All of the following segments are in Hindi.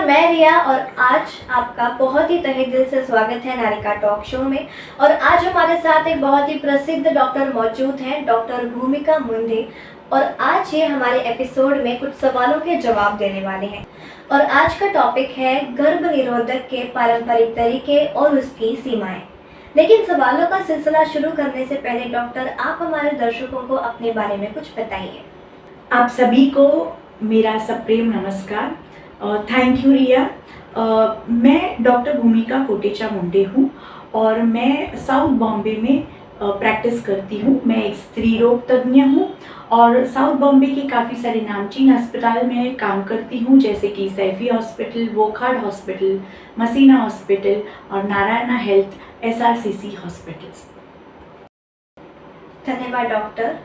नमस्कार, मैं रिया और आज आपका बहुत ही तहे दिल से स्वागत है नारिका टॉक शो में। और आज हमारे साथ एक बहुत ही प्रसिद्ध डॉक्टर मौजूद हैं, डॉक्टर भूमिका मुंडे। और आज ये हमारे एपिसोड में कुछ सवालों के जवाब देने वाले हैं। और आज का टॉपिक है गर्भ निरोधक के पारंपरिक तरीके और उसकी सीमाएं। लेकिन सवालों का सिलसिला शुरू करने से पहले डॉक्टर, आप हमारे दर्शकों को अपने बारे में कुछ बताइए। आप सभी को मेरा सप्रेम नमस्कार। थैंक यू रिया। मैं डॉक्टर भूमिका कोटेचा मुंडे हूँ और मैं साउथ बॉम्बे में प्रैक्टिस करती हूँ। मैं एक स्त्री रोग तज्ञ हूँ और साउथ बॉम्बे के काफ़ी सारे नामचीन अस्पताल में काम करती हूँ, जैसे कि सैफी हॉस्पिटल, वोखाड हॉस्पिटल, मसीना हॉस्पिटल और नारायणा हेल्थ SRCC हॉस्पिटल्स। धन्यवाद डॉक्टर।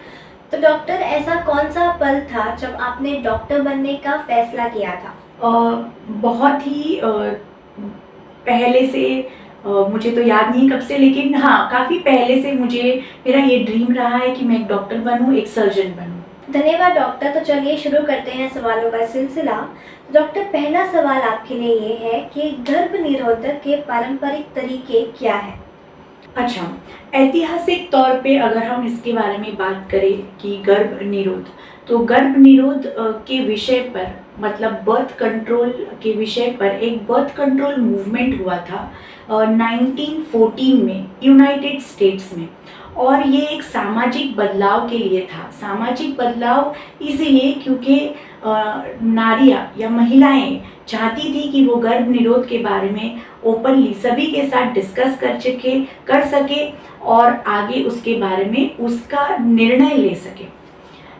तो डॉक्टर, ऐसा कौन सा पल था जब आपने डॉक्टर बनने का फैसला किया था? बहुत ही पहले से, मुझे तो याद नहीं कब से, लेकिन हाँ काफ़ी पहले से मेरा ये ड्रीम रहा है कि मैं एक डॉक्टर बनूँ, एक सर्जन बनूँ। धन्यवाद डॉक्टर। तो चलिए शुरू करते हैं सवालों का सिलसिला। डॉक्टर, पहला सवाल आपके लिए ये है कि गर्भ निरोधक के पारंपरिक तरीके क्या हैं? अच्छा, ऐतिहासिक तौर पे अगर हम इसके बारे में बात करें कि गर्भ निरोध, तो गर्भ निरोध के विषय पर, मतलब बर्थ कंट्रोल के विषय पर एक बर्थ कंट्रोल मूवमेंट हुआ था 1914 में यूनाइटेड स्टेट्स में। और ये एक सामाजिक बदलाव के लिए था। सामाजिक बदलाव इसीलिए क्योंकि नारियाँ या महिलाएं चाहती थी कि वो गर्भ निरोध के बारे में ओपनली सभी के साथ डिस्कस कर सके और आगे उसके बारे में उसका निर्णय ले सके।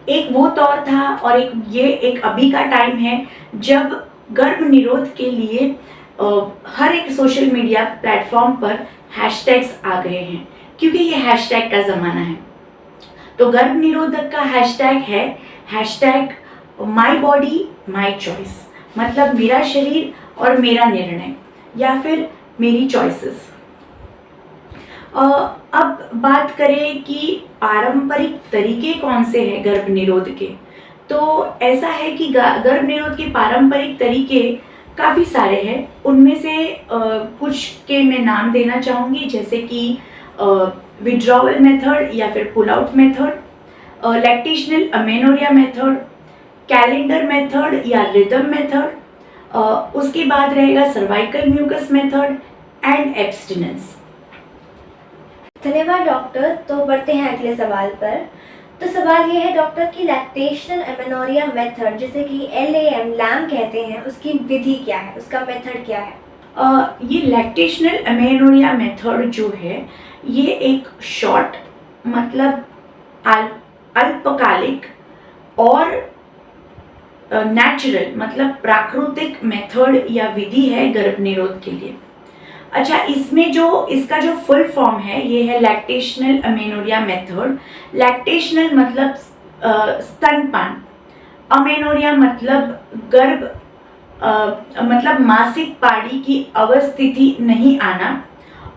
एक वो दौर था और एक अभी का टाइम है जब गर्भ निरोध के लिए हर एक सोशल मीडिया प्लेटफॉर्म पर हैशटैग्स आ गए हैं, क्योंकि ये हैशटैग का ज़माना है। तो गर्भ निरोधक का हैशटैग है hashtag my body my choice, मतलब मेरा शरीर और मेरा निर्णय, या फिर मेरी चॉइसेस। अब बात करें कि पारंपरिक तरीके कौन से हैं गर्भ निरोध के, तो ऐसा है कि गर्भ निरोध के पारंपरिक तरीके काफ़ी सारे हैं। उनमें से कुछ के मैं नाम देना चाहूँगी, जैसे कि विड्रॉवल मेथड या फिर pull out method, lactational amenorrhea method, calendar method या रिदम मेथड, उसके बाद रहेगा cervical mucus method and abstinence. धन्यवाद डॉक्टर। तो बढ़ते हैं अगले सवाल पर। तो सवाल ये है डॉक्टर कि लैक्टेशनल अमेनोरिया मेथड, जिसे कि LAM कहते हैं, उसकी विधि क्या है, उसका मेथड क्या है? ये लैक्टेशनल अमेनोरिया मेथड जो है, ये एक शॉर्ट, मतलब अल्पकालिक और नेचुरल, मतलब प्राकृतिक मेथड या विधि है गर्भ निरोध के लिए। अच्छा, इसका जो फुल फॉर्म है ये है लैक्टेशनल अमेनोरिया मेथड। लैक्टेशनल मतलब स्तनपान, अमेनोरिया मतलब मतलब मासिक पारी की अवस्थिति नहीं आना,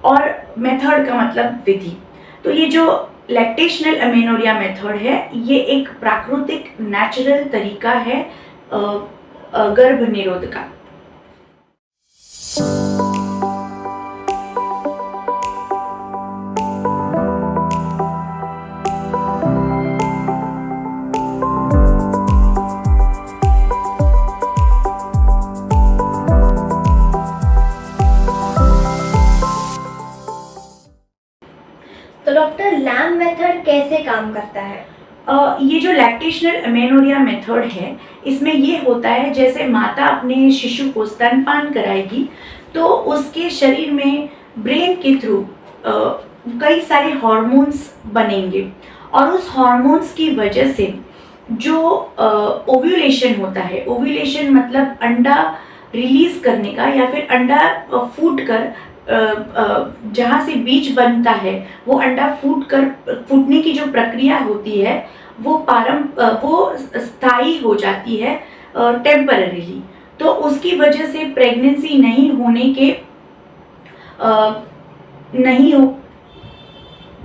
और मेथड का मतलब विधि। तो ये जो लैक्टेशनल अमेनोरिया मेथड है, ये एक प्राकृतिक नेचुरल तरीका है गर्भ निरोध का। तो डॉक्टर, लैम मेथड कैसे काम करता है? ये जो लैक्टेशनल अमेनोरिया मेथड है, इसमें ये होता है जैसे माता अपने शिशु को स्तनपान कराएगी तो उसके शरीर में ब्रेन के थ्रू कई सारे हार्मोन्स बनेंगे, और उस हार्मोन्स की वजह से जो ओव्यूलेशन होता है, ओव्यूलेशन मतलब अंडा रिलीज करने का या फिर अंडा फूट कर जहाँ से बीज बनता है, वो अंडा फूटने की जो प्रक्रिया होती है वो स्थायी हो जाती है टेम्पररीली। तो उसकी वजह से प्रेगनेंसी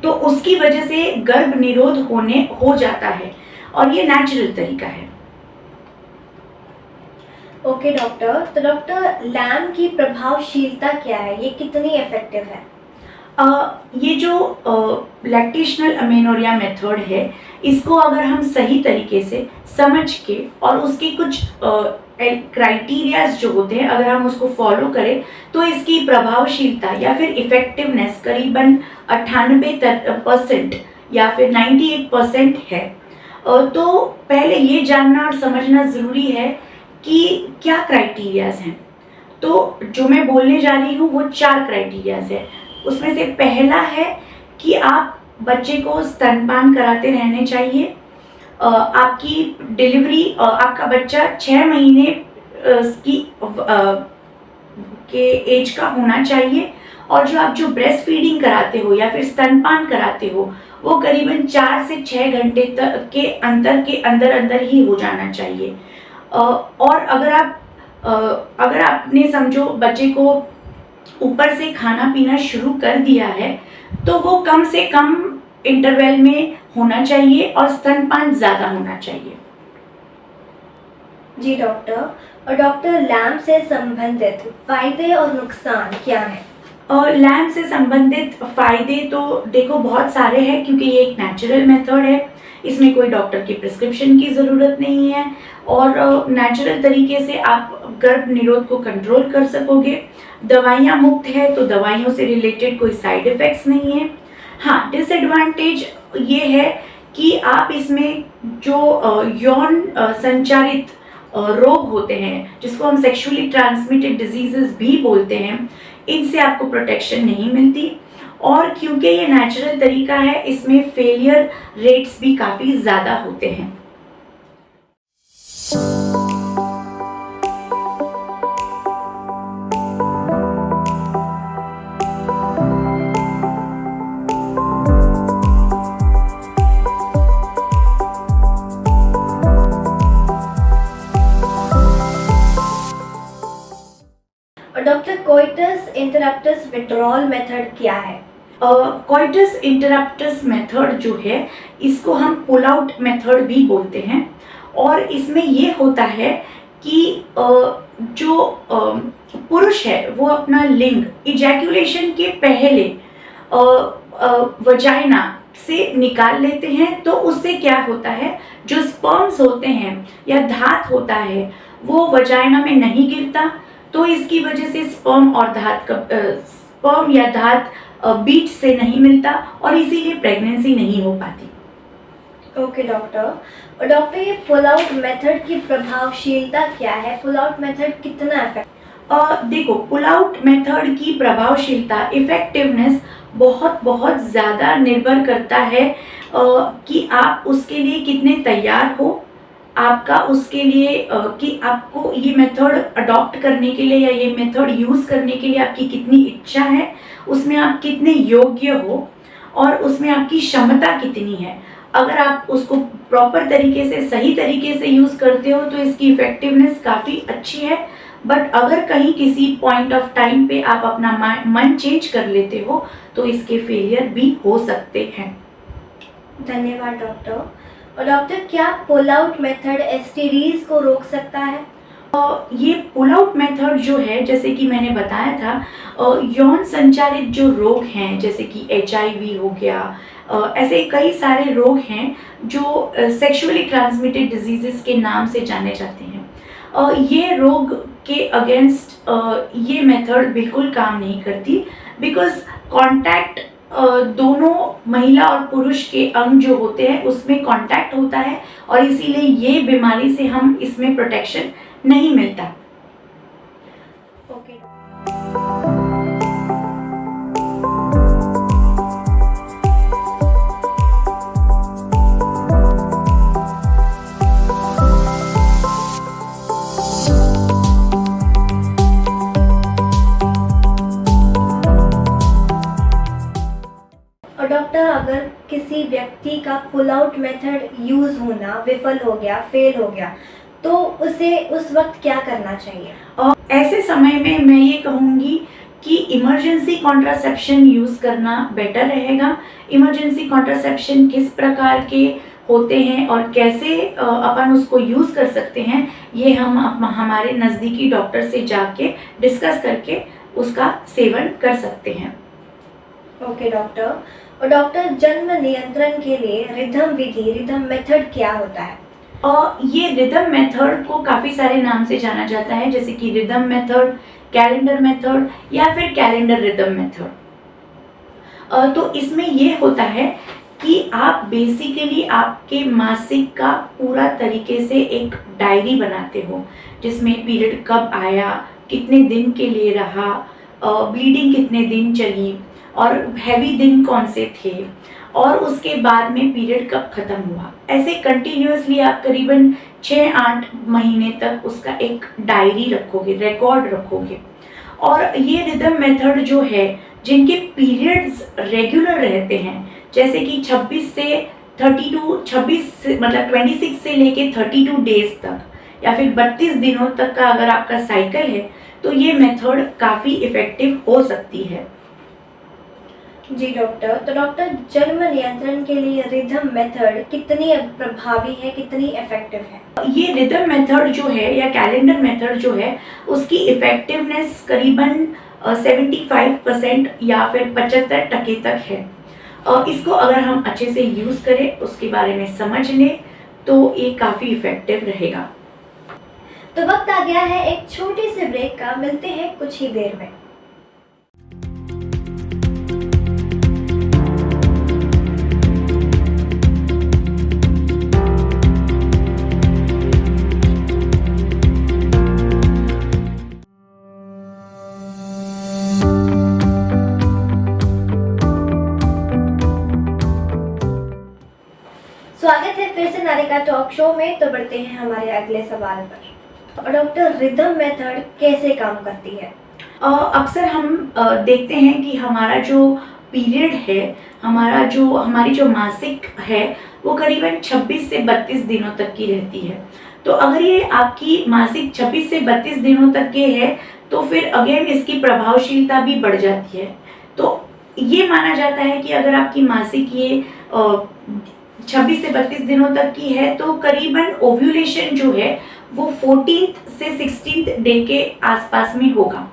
तो उसकी वजह से गर्भ निरोध हो जाता है, और ये नेचुरल तरीका है। ओके डॉक्टर, तो डॉक्टर लैम की प्रभावशीलता क्या है, ये कितनी इफेक्टिव है? ये जो लैक्टेशनल अमेनोरिया मेथड है, इसको अगर हम सही तरीके से समझ के और उसके कुछ क्राइटेरियाज जो होते हैं अगर हम उसको फॉलो करें तो इसकी प्रभावशीलता या फिर इफ़ेक्टिवनेस करीबन 98% या फिर 98% है। तो पहले ये जानना और समझना ज़रूरी है कि क्या क्राइटेरियाज हैं। तो जो मैं बोलने जा रही हूँ वो 4 क्राइटेरियाज है। उसमें से पहला है कि आप बच्चे को स्तनपान कराते रहने चाहिए। आपकी डिलीवरी आपका बच्चा 6 महीने के एज का होना चाहिए और जो ब्रेस्ट फीडिंग कराते हो या फिर स्तनपान कराते हो वो करीबन 4 से 6 घंटे तक के अंदर ही हो जाना चाहिए। और अगर आपने समझो बच्चे को ऊपर से खाना पीना शुरू कर दिया है तो वो कम से कम इंटरवल में होना चाहिए और स्तनपान ज़्यादा होना चाहिए। जी डॉक्टर, और डॉक्टर लैम से संबंधित फायदे और नुकसान क्या हैं? और लैम से संबंधित फ़ायदे तो देखो बहुत सारे हैं क्योंकि ये एक नेचुरल मेथड है, इसमें कोई डॉक्टर की प्रिस्क्रिप्शन की ज़रूरत नहीं है और नेचुरल तरीके से आप गर्भ निरोध को कंट्रोल कर सकोगे। दवाइयाँ मुक्त है तो दवाइयों से रिलेटेड कोई साइड इफ़ेक्ट्स नहीं है। हाँ, डिसएडवांटेज ये है कि आप इसमें जो यौन संचारित रोग होते हैं जिसको हम सेक्सुअली ट्रांसमिटेड डिजीजेस भी बोलते हैं, इनसे आपको प्रोटेक्शन नहीं मिलती और क्योंकि ये नेचुरल तरीका है इसमें फेलियर रेट्स भी काफ़ी ज़्यादा होते हैं। और doctor coitus interruptus withdrawal method क्या है? कोइटस इंटरप्टस मेथड जो है इसको हम पुल आउट मेथड भी बोलते हैं और इसमें ये होता है कि जो पुरुष है वो अपना लिंग इजैक्यूलेशन के पहले वजाइना से निकाल लेते हैं। तो उससे क्या होता है, जो स्पर्म्स होते हैं या धात होता है वो वजाइना में नहीं गिरता, तो इसकी वजह से स्पर्म या धात बीज से नहीं मिलता और इसीलिए प्रेगनेंसी नहीं हो पाती। ओके डॉक्टर, और डॉक्टर ये पुल आउट मेथड की प्रभावशीलता क्या है? पुल आउट मेथड कितना इफेक्टिव? देखो, पुल आउट मेथड की प्रभावशीलता इफेक्टिवनेस बहुत ज़्यादा निर्भर करता है कि आप उसके लिए कितने तैयार हो, आपका उसके लिए कि आपको ये मेथड अडॉप्ट करने के लिए या ये मेथड यूज़ करने के लिए आपकी कितनी इच्छा है, उसमें आप कितने योग्य हो और उसमें आपकी क्षमता कितनी है। अगर आप उसको प्रॉपर तरीके से सही तरीके से यूज़ करते हो तो इसकी इफ़ेक्टिवनेस काफ़ी अच्छी है। बट अगर कहीं किसी पॉइंट ऑफ टाइम पे आप अपना मन चेंज कर लेते हो तो इसके फेलियर भी हो सकते हैं। धन्यवाद डॉक्टर। और डॉक्टर क्या पुल आउट मेथड एसटीडीज को रोक सकता है? ये पुल आउट मेथड जो है, जैसे कि मैंने बताया था, यौन संचारित जो रोग हैं जैसे कि HIV हो गया, ऐसे कई सारे रोग हैं जो सेक्सुअली ट्रांसमिटेड डिजीजेस के नाम से जाने जाते हैं। ये रोग के अगेंस्ट ये मेथड बिल्कुल काम नहीं करती बिकॉज कांटेक्ट दोनों महिला और पुरुष के अंग जो होते हैं उसमें कांटेक्ट होता है और इसीलिए ये बीमारी से हम इसमें प्रोटेक्शन नहीं मिलता। ओके डॉक्टर, अगर किसी व्यक्ति का पुल आउट मेथड यूज़ होना विफल हो गया, फेल हो गया, तो उसे उस वक्त क्या करना चाहिए? और ऐसे समय में मैं ये कहूँगी कि इमरजेंसी कॉन्ट्रासेप्शन यूज़ करना बेटर रहेगा। इमरजेंसी कॉन्ट्रासेप्शन किस प्रकार के होते हैं और कैसे अपन उसको यूज़ कर सकते हैं, ये हम हमारे नज़दीकी डॉक्टर से जाके डिस्कस करके उसका सेवन कर सकते हैं। Okay doctor. और डॉक्टर, जन्म नियंत्रण के लिए रिदम विधि, रिदम मेथड क्या होता है? और ये रिदम मेथड को काफ़ी सारे नाम से जाना जाता है, जैसे कि रिदम मेथड, कैलेंडर मेथड या फिर कैलेंडर रिदम मेथड। तो इसमें ये होता है कि आप बेसिकली आपके मासिक का पूरा तरीके से एक डायरी बनाते हो, जिसमें पीरियड कब आया, कितने दिन के लिए रहा, ब्लीडिंग कितने दिन चली और हैवी दिन कौन से थे, और उसके बाद में पीरियड कब ख़त्म हुआ। ऐसे कंटिन्यूसली आप करीबन 6-8 महीने तक उसका एक डायरी रखोगे, रिकॉर्ड रखोगे। और ये रिदम मेथड जो है, जिनके पीरियड्स रेगुलर रहते हैं, जैसे कि 26 से 26 मतलब 26 से लेके 32 डेज तक या फिर 32 दिनों तक का अगर आपका साइकिल है, तो ये मेथड काफ़ी इफ़ेक्टिव हो सकती है। जी डॉक्टर। तो डॉक्टर, जन्म नियंत्रण के लिए रिदम मेथड कितनी प्रभावी है, कितनी इफेक्टिव है? ये रिदम मेथड जो है या कैलेंडर मेथड जो है, उसकी इफ़ेक्टिवनेस करीबन 75% या फिर 75% तक है। इसको अगर हम अच्छे से यूज़ करें, उसके बारे में समझ लें, तो ये काफ़ी इफ़ेक्टिव रहेगा। तो वक्त आ गया है एक छोटी सी ब्रेक का, मिलते हैं कुछ ही देर में। स्वागत है फिर से नारिका टॉक शो में। तो बढ़ते हैं हमारे अगले सवाल पर। और डॉक्टर, रिदम मेथड कैसे काम करती है? अक्सर हम देखते हैं कि हमारा जो पीरियड है, हमारी जो मासिक है, वो करीबन 26 से 32 दिनों तक की रहती है। तो अगर ये आपकी मासिक 26 से 32 दिनों तक के है, तो फिर अगेन इसकी प्रभावशीलता भी बढ़ जाती है। तो ये माना जाता है कि अगर आपकी मासिक ये 26 से 32 दिनों तक की है, तो करीबन ओव्यूलेशन जो है वो 14th से 16th डे के आसपास में होगा।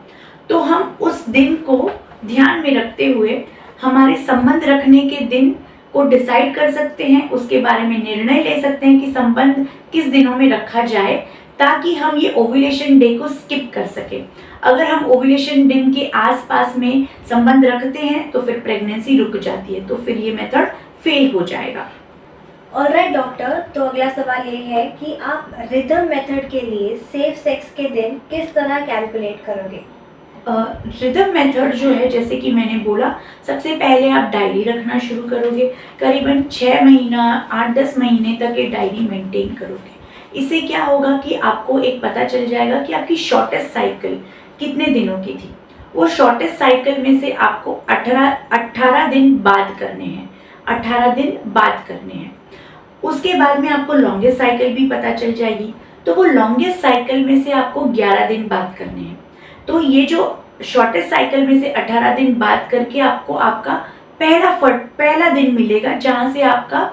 तो हम उस दिन को ध्यान में रखते हुए हमारे संबंध रखने के दिन को डिसाइड कर सकते हैं, उसके बारे में निर्णय ले सकते हैं कि संबंध किस दिनों में रखा जाए, ताकि हम ये ओव्यूलेशन डे को स्किप कर सकें। अगर हम ओव्यूलेशन दिन के आसपास में संबंध रखते हैं, तो फिर प्रेगनेंसी रुक जाती है, तो फिर ये मेथड फेल हो जाएगा। ऑलराइट डॉक्टर, तो अगला सवाल ये है कि आप रिदम मेथड के लिए सेफ सेक्स के दिन किस तरह कैलकुलेट करोगे? रिदम मेथड जो है, जैसे कि मैंने बोला, सबसे पहले आप डायरी रखना शुरू करोगे। करीबन 6 महीना 8-10 महीने तक ये डायरी मेंटेन करोगे। इससे क्या होगा कि आपको एक पता चल जाएगा कि आपकी शॉर्टेस्ट साइकिल कितने दिनों की थी। वो शॉर्टेस्ट साइकिल में से आपको 18 दिन बाद करने हैं, 18 दिन बाद करने हैं। उसके बाद में आपको लॉन्गेस्ट साइकिल भी पता चल जाएगी, तो वो लॉन्गेस्ट साइकिल में से आपको 11 दिन बाद करने हैं। तो ये जो शॉर्टेस्ट साइकिल में से 18 दिन बाद करके आपको आपका पहला दिन मिलेगा, जहाँ से आपका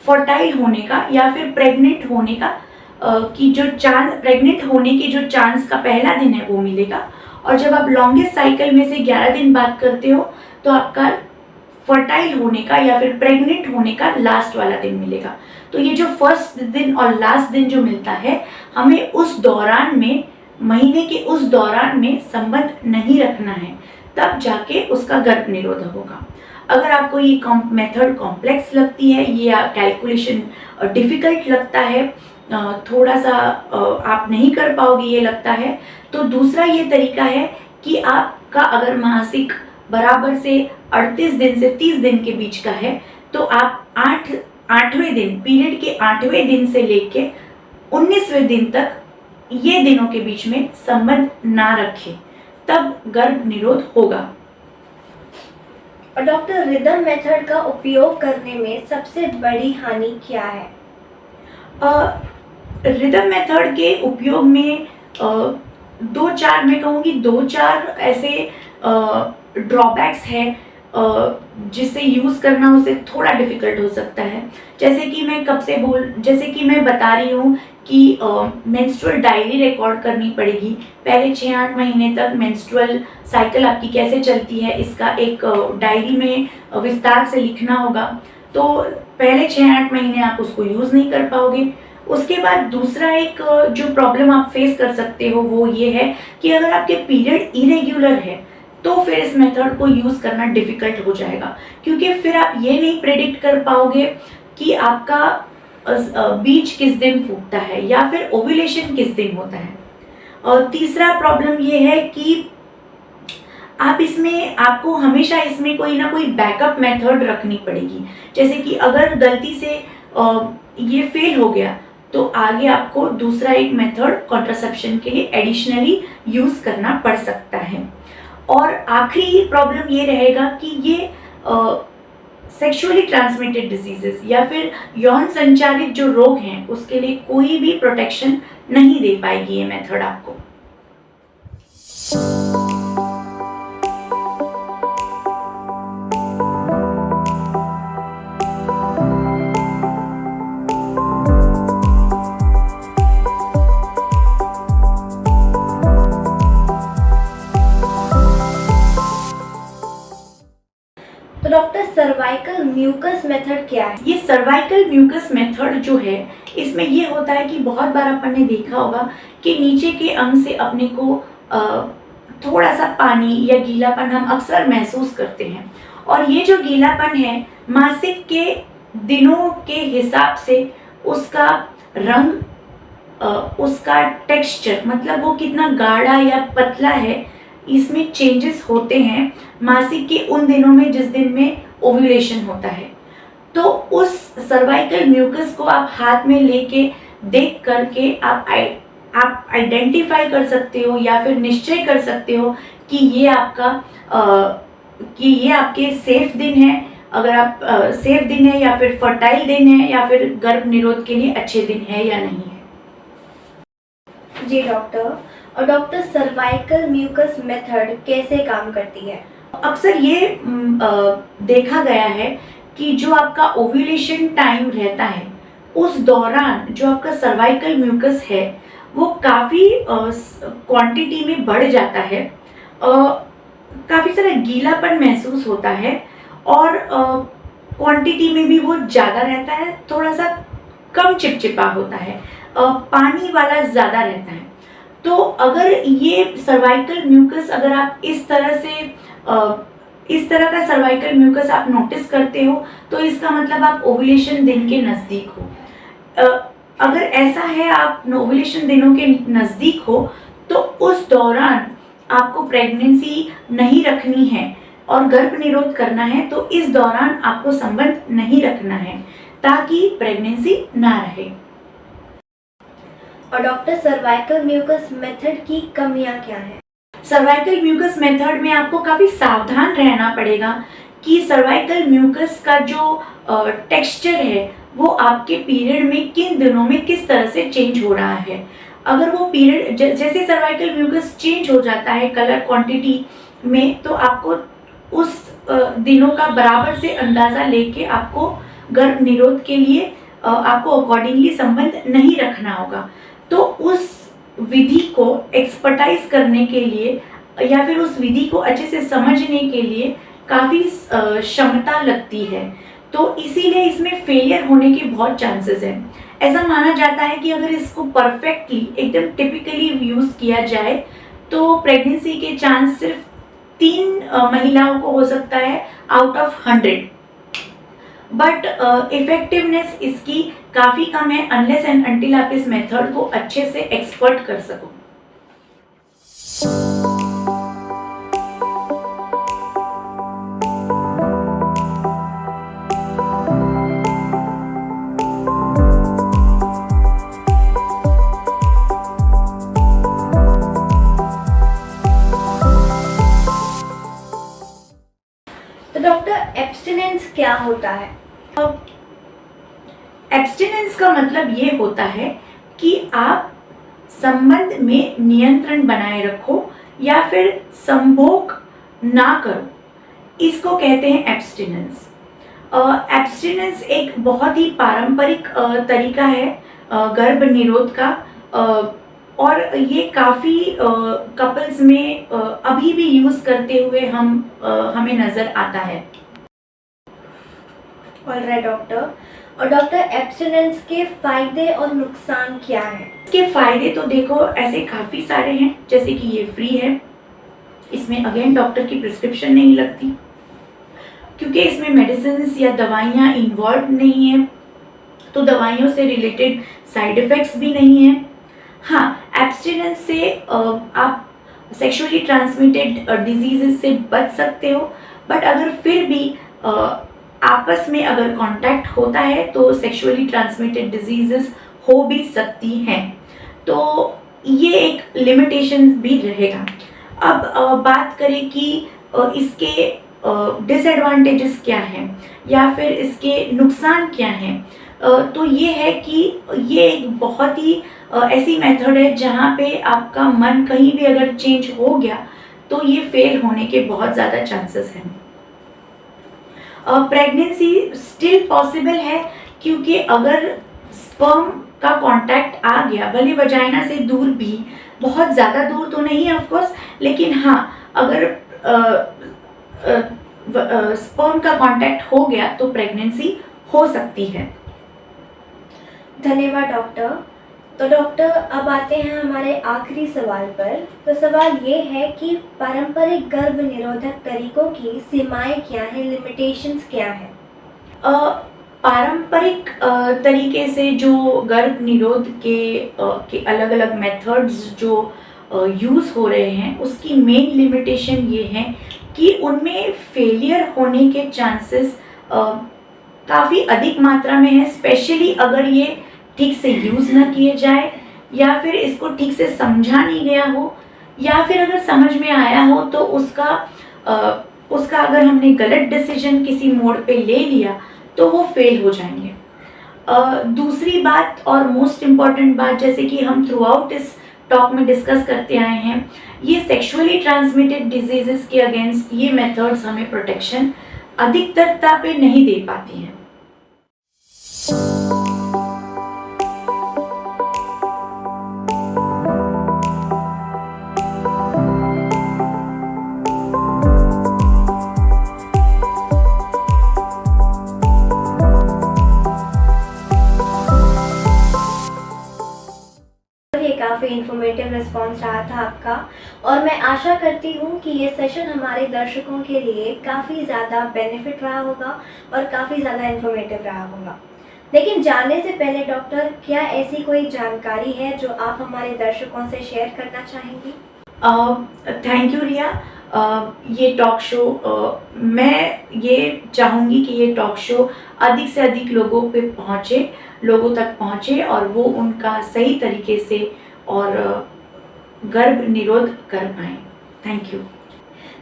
फर्टाइल होने का या फिर प्रेग्नेंट होने का प्रेग्नेंट होने की जो चांस का पहला दिन है वो मिलेगा। और जब आप लॉन्गेस्ट साइकिल में से 11 दिन बाद करते हो, तो आपका फर्टाइल होने का या फिर प्रेग्नेंट होने का लास्ट वाला दिन मिलेगा। तो ये जो फर्स्ट दिन और लास्ट दिन जो मिलता है, हमें उस दौरान में, महीने के उस दौरान में संबंध नहीं रखना है, तब जाके उसका गर्भ निरोधक होगा। अगर आपको ये मेथड कॉम्प्लेक्स लगती है, ये कैलकुलेशन डिफ़िकल्ट लगता है, थोड़ा सा आप नहीं कर पाओगे ये लगता है, तो दूसरा ये तरीका है कि आपका अगर मासिक बराबर से 38 दिन से 30 दिन के बीच का है, तो आप 8वें दिन, पीरियड के 8वें दिन से लेके 19वें दिन तक ये दिनों के बीच में संबंध ना रखें, तब गर्भ निरोध होगा। और डॉक्टर, रिदम मेथड का उपयोग करने में सबसे बड़ी हानि क्या है? रिदम मेथड के उपयोग में मैं कहूँगी 2-4 ऐसे ड्रॉबैक्स हैं। जिसे यूज़ करना उसे थोड़ा डिफ़िकल्ट हो सकता है। जैसे कि मैं बता रही हूँ कि मेंस्ट्रुअल डायरी रिकॉर्ड करनी पड़ेगी। पहले 6-8 महीने तक मेंस्ट्रुअल साइकिल आपकी कैसे चलती है इसका एक डायरी में विस्तार से लिखना होगा। तो पहले 6-8 महीने आप उसको यूज़ नहीं कर पाओगे। उसके बाद दूसरा एक जो प्रॉब्लम आप फेस कर सकते हो वो ये है कि अगर आपके पीरियड इरेग्युलर है तो फिर इस मेथड को यूज़ करना डिफ़िकल्ट हो जाएगा, क्योंकि फिर आप ये नहीं प्रेडिक्ट कर पाओगे कि आपका बीज किस दिन फूटता है या फिर ओव्यूलेशन किस दिन होता है। और तीसरा प्रॉब्लम ये है कि आपको हमेशा इसमें कोई ना कोई बैकअप मेथड रखनी पड़ेगी। जैसे कि अगर गलती से ये फेल हो गया तो आगे आपको दूसरा एक मेथड कॉन्ट्रासेप्शन के लिए एडिशनली यूज़ करना पड़ सकता है। और आखिरी प्रॉब्लम ये रहेगा कि ये सेक्सुअली ट्रांसमिटेड डिजीजेस या फिर यौन संचारित जो रोग हैं उसके लिए कोई भी प्रोटेक्शन नहीं दे पाएगी ये मेथड आपको। तो डॉक्टर सर्वाइकल म्यूकस मेथड क्या है? ये सर्वाइकल म्यूकस मेथड जो है इसमें ये होता है कि बहुत बार अपन ने देखा होगा कि नीचे के अंग से अपने को थोड़ा सा पानी या गीलापन हम अक्सर महसूस करते हैं। और ये जो गीलापन है मासिक के दिनों के हिसाब से उसका रंग, उसका टेक्सचर, मतलब वो कितना गाढ़ा या पतला है, इसमें चेंजेस होते हैं मासिक के उन दिनों में जिस दिन में ओव्यूलेशन होता है। तो उस सर्वाइकल म्यूकस को आप हाथ में लेके देख करके आप आइडेंटिफाई कर सकते हो या फिर निश्चय कर सकते हो कि ये आपके सेफ दिन है, अगर आप सेफ दिन है या फिर फर्टाइल दिन है या फिर गर्भ निरोध के लिए अच्छे दिन है या नहीं है। जी डॉक्टर, और डॉक्टर सर्वाइकल म्यूकस मेथड कैसे काम करती है? अक्सर ये देखा गया है कि जो आपका ओव्यूलेशन टाइम रहता है उस दौरान जो आपका सर्वाइकल म्यूकस है वो काफ़ी क्वांटिटी में बढ़ जाता है, काफ़ी सारा गीलापन महसूस होता है और क्वांटिटी में भी वो ज़्यादा रहता है, थोड़ा सा कम चिपचिपा होता है, पानी वाला ज़्यादा रहता है। तो अगर ये सर्वाइकल म्यूकस अगर आप इस तरह का सर्वाइकल म्यूकस आप नोटिस करते हो तो इसका मतलब आप ओव्यूलेशन दिन के नज़दीक हो। अगर ऐसा है आप ओव्यूलेशन दिनों के नज़दीक हो तो उस दौरान आपको प्रेगनेंसी नहीं रखनी है और गर्भ निरोध करना है, तो इस दौरान आपको संबंध नहीं रखना है ताकि प्रेगनेंसी ना रहे। और डॉक्टर सर्वाइकल म्यूकस मेथड की कमियां क्या हैं? सर्वाइकल म्यूकस मेथड में आपको काफ़ी सावधान रहना पड़ेगा कि सर्वाइकल म्यूकस का जो टेक्सचर है वो आपके पीरियड में किन दिनों में किस तरह से चेंज हो रहा है। अगर वो पीरियड जैसे सर्वाइकल म्यूकस चेंज हो जाता है कलर क्वांटिटी में, तो आपको उस दिनों का बराबर से अंदाज़ा लेके आपको गर्भ निरोध के लिए आपको अकॉर्डिंगली संबंध नहीं रखना होगा। तो उस विधि को एक्सपर्टाइज करने के लिए या फिर उस विधि को अच्छे से समझने के लिए काफ़ी क्षमता लगती है, तो इसीलिए इसमें फेलियर होने के बहुत चांसेस हैं। ऐसा माना जाता है कि अगर इसको परफेक्टली एकदम टिपिकली यूज़ किया जाए तो प्रेगनेंसी के चांस सिर्फ 3 महिलाओं को हो सकता है आउट ऑफ 100, बट इफेक्टिवनेस इसकी काफ़ी कम है अनलेस एंड अनटिल आप इस मेथड को अच्छे से एक्सपर्ट कर सको। तो डॉक्टर एब्स्टिनेंस क्या होता है? एब्स्टिनेंस का मतलब ये होता है कि आप संबंध में नियंत्रण बनाए रखो या फिर संभोग ना करो। इसको कहते हैं एब्स्टिनेंस। एब्स्टिनेंस एक बहुत ही पारंपरिक तरीका है गर्भ निरोध का, और ये काफ़ी कपल्स में अभी भी यूज़ करते हुए हमें नज़र आता है। Alright doctor. और डॉक्टर, एब्स्टिनेंस के फायदे और नुकसान क्या हैं? इसके फ़ायदे तो देखो ऐसे काफ़ी सारे हैं, जैसे कि ये फ्री है, इसमें अगेन डॉक्टर की प्रिस्क्रिप्शन नहीं लगती, क्योंकि इसमें मेडिसिन्स या दवाइयाँ इन्वॉल्व नहीं है, तो दवाइयों से रिलेटेड साइड इफ़ेक्ट्स भी नहीं है। हाँ, एब्स्टिनेंस से आप सेक्सुअली ट्रांसमिटेड डिजीज़ से बच सकते हो, बट अगर फिर भी आपस में अगर कांटेक्ट होता है तो सेक्सुअली ट्रांसमिटेड डिजीज़ हो भी सकती हैं, तो ये एक लिमिटेशन भी रहेगा। अब बात करें कि इसके डिसएडवांटेजेस क्या हैं या फिर इसके नुकसान क्या हैं, तो ये है कि ये एक बहुत ही ऐसी मेथड है जहाँ पे आपका मन कहीं भी अगर चेंज हो गया तो ये फेल होने के बहुत ज़्यादा चांसेस हैं। प्रेगनेंसी स्टिल पॉसिबल है, क्योंकि अगर स्पर्म का कांटेक्ट आ गया, भले वजाइना से दूर भी, बहुत ज़्यादा दूर तो नहीं है ऑफ कोर्स, लेकिन हाँ, अगर स्पर्म का कांटेक्ट हो गया तो प्रेगनेंसी हो सकती है। धन्यवाद डॉक्टर। तो डॉक्टर, अब आते हैं हमारे आखिरी सवाल पर। तो सवाल ये है कि पारंपरिक गर्भ निरोधक तरीकों की सीमाएं क्या हैं, लिमिटेशंस क्या हैं? पारंपरिक तरीके से जो गर्भ निरोध के अलग अलग मेथड्स जो यूज़ हो रहे हैं, उसकी मेन लिमिटेशन ये है कि उनमें फेलियर होने के चांसेस काफ़ी अधिक मात्रा में है, स्पेशली अगर ये ठीक से यूज़ ना किए जाए, या फिर इसको ठीक से समझा नहीं गया हो, या फिर अगर समझ में आया हो तो उसका अगर हमने गलत डिसीजन किसी मोड़ पे ले लिया तो वो फेल हो जाएंगे। दूसरी बात और मोस्ट इम्पॉर्टेंट बात, जैसे कि हम थ्रू आउट इस टॉक में डिस्कस करते आए हैं, ये सेक्सुअली ट्रांसमिटेड डिजीज़ के अगेंस्ट ये मेथड्स हमें प्रोटेक्शन अधिकतरता पे नहीं दे पाती हैं। काफ़ी इन्फॉर्मेटिव रिस्पॉन्स रहा था आपका, और मैं आशा करती हूँ कि ये सेशन हमारे दर्शकों के लिए काफ़ी ज़्यादा बेनिफिट रहा होगा और काफ़ी ज़्यादा इन्फॉर्मेटिव रहा होगा। लेकिन जानने से पहले डॉक्टर, क्या ऐसी कोई जानकारी है जो आप हमारे दर्शकों से शेयर करना चाहेंगी? थैंक यू रिया। ये टॉक शो, मैं ये चाहूँगी कि ये टॉक शो अधिक से अधिक लोगों तक पहुँचे और वो उनका सही तरीके से और गर्भ निरोध कर पाएँ। Thank you.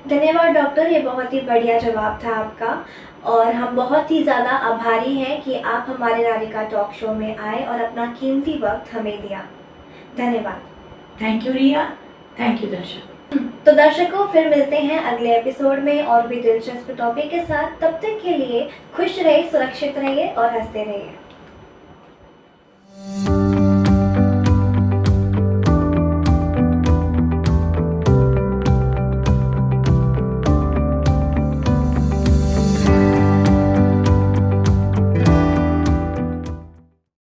धन्यवाद डॉक्टर, ये बहुत ही बढ़िया जवाब था आपका, और हम बहुत ही ज़्यादा आभारी हैं कि आप हमारे नारिका टॉक शो में आए और अपना कीमती वक्त हमें दिया। धन्यवाद। Thank you Riya. Thank you दर्शक। तो दर्शकों, फिर मिलते हैं अगले एपिसोड में और भी दिलचस्प टॉपिक के साथ। तब तक के लिए खुश रहिए, सुरक्षित रहिए और हंसते रहिए।